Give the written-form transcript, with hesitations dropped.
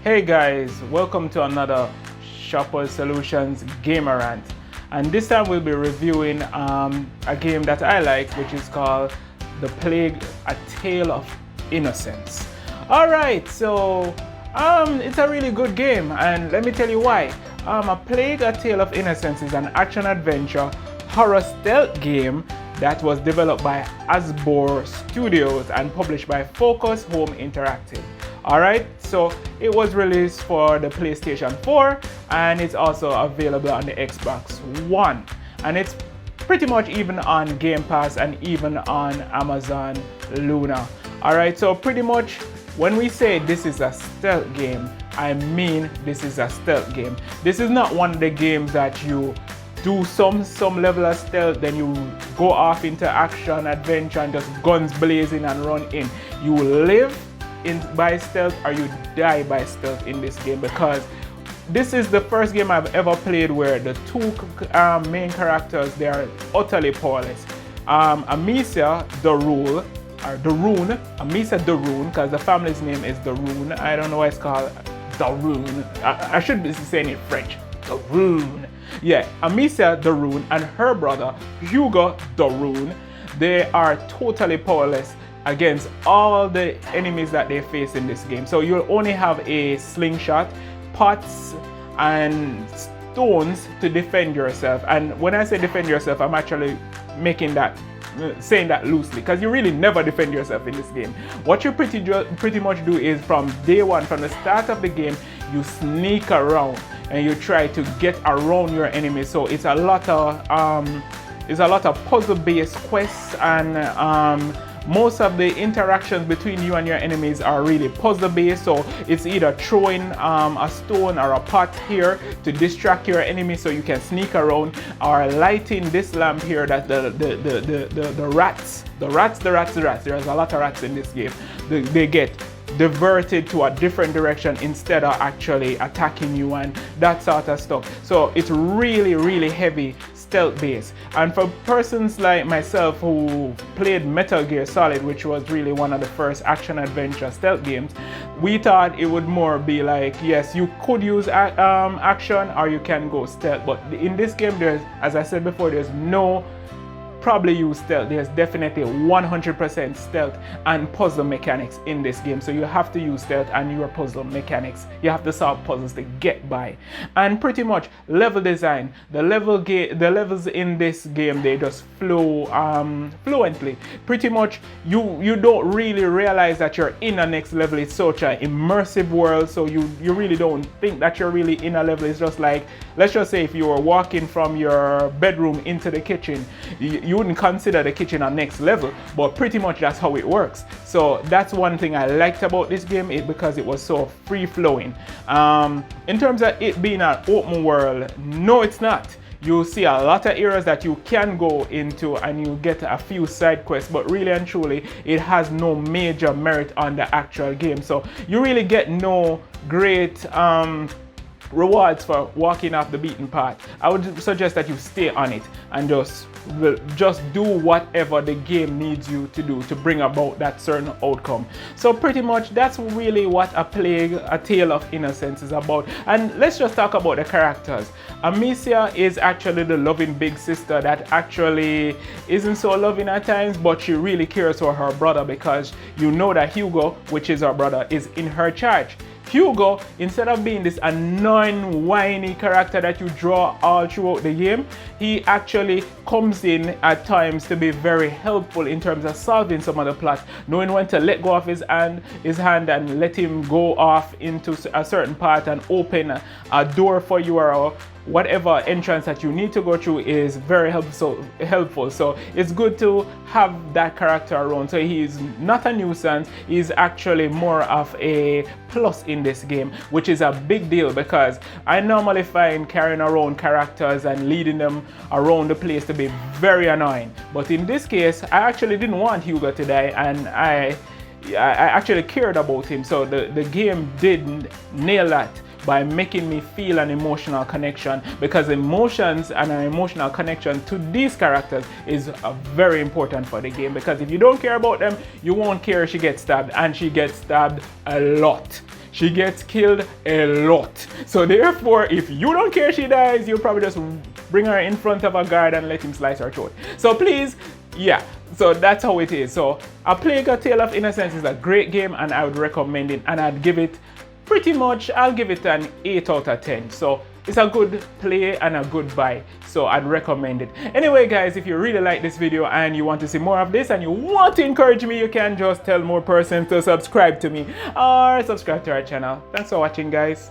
Hey guys, welcome to another Shopperzsolutionz gamer rant. And this time we'll be reviewing a game that I like, which is called The Plague: A Tale of Innocence. Alright, so it's a really good game, and let me tell you why. A Plague: A Tale of Innocence is an action-adventure horror stealth game that was developed by ApkPure Studios and published by Focus Home Interactive. Alright, so it was released for the PlayStation 4 and it's also available on the Xbox One. And it's pretty much even on Gamepass and even on Amazon Luna. Alright, so pretty much when we say this is a stealth game, I mean this is a stealth game. This is not one of the games that you do some level of stealth, then you go off into action, adventure, and just guns blazing and run in. You live by stealth or you die by stealth in this game, because this is the first game I've ever played where the two main characters, they are utterly powerless. Amicia Darul, or Darun, Amicia Darun, because the family's name is Darun. I don't know why it's called Darun. I should be saying it French. Darun. Yeah, Amicia Darun and her brother Hugo Darun, they are totally powerless against all the enemies that they face in this game. So you'll only have a slingshot, pots, and stones to defend yourself. And when I say defend yourself, I'm actually saying that loosely, because you really never defend yourself in this game. What you pretty much do is from day one, from the start of the game, you sneak around and you try to get around your enemies. So it's a lot of puzzle-based quests, and most of the interactions between you and your enemies are really puzzle-based. So it's either throwing a stone or a pot here to distract your enemy so you can sneak around, or lighting this lamp here that the rats, there's a lot of rats in this game, they get diverted to a different direction instead of actually attacking you and that sort of stuff. So it's really heavy stealth based. And for persons like myself who played Metal Gear Solid, which was really one of the first action adventure stealth games, we thought it would more be like, yes, you could use action or you can go stealth, but in this game, there's, as I said before, there's no probably use stealth. There's definitely 100% stealth and puzzle mechanics in this game. So you have to use stealth and your puzzle mechanics. You have to solve puzzles to get by. And pretty much level design, the levels in this game, they just flow fluently. Pretty much you don't really realize that you're in a next level. It's such an immersive world, so you really don't think that you're really in a level. It's just like, let's just say if you were walking from your bedroom into the kitchen, you wouldn't consider the kitchen a next level, but pretty much that's how it works. So that's one thing I liked about this game, because it was so free-flowing. In terms of it being an open world, no, it's not. You see a lot of areas that you can go into and you get a few side quests, but really and truly it has no major merit on the actual game. So you really get no great rewards for walking off the beaten path. I would suggest that you stay on it and just do whatever the game needs you to do to bring about that certain outcome. So pretty much that's really what A Plague: A Tale of Innocence is about. And let's just talk about the characters. Amicia is actually the loving big sister that actually isn't so loving at times, but she really cares for her brother, because you know that Hugo, which is her brother, is in her charge. Hugo, instead of being this annoying, whiny character that you draw all throughout the game, he actually comes in at times to be very helpful in terms of solving some of the plot, knowing when to let go of his hand and let him go off into a certain path and open a door for you, or whatever entrance that you need to go through is very helpful. So it's good to have that character around. So he's not a nuisance, he's actually more of a plus in this game, which is a big deal, because I normally find carrying around characters and leading them around the place to be very annoying. But in this case, I actually didn't want Hugo to die, and I actually cared about him. So the game did nail that by making me feel an emotional connection, because emotions and an emotional connection to these characters is very important for the game, because if you don't care about them, you won't care if she gets stabbed, and she gets stabbed a lot. she gets killed a lot. So therefore, if you don't care she dies, you'll probably just bring her in front of a guard and let him slice her throat. So please, yeah, so that's how it is. So A Plague: A Tale of Innocence is a great game, and I would recommend it, and I'd give it pretty much, I'll give it an 8 out of 10. So it's a good play and a good buy, so I'd recommend it. Anyway guys, if you really like this video and you want to see more of this and you want to encourage me, you can just tell more persons to subscribe to me or subscribe to our channel. Thanks for watching guys.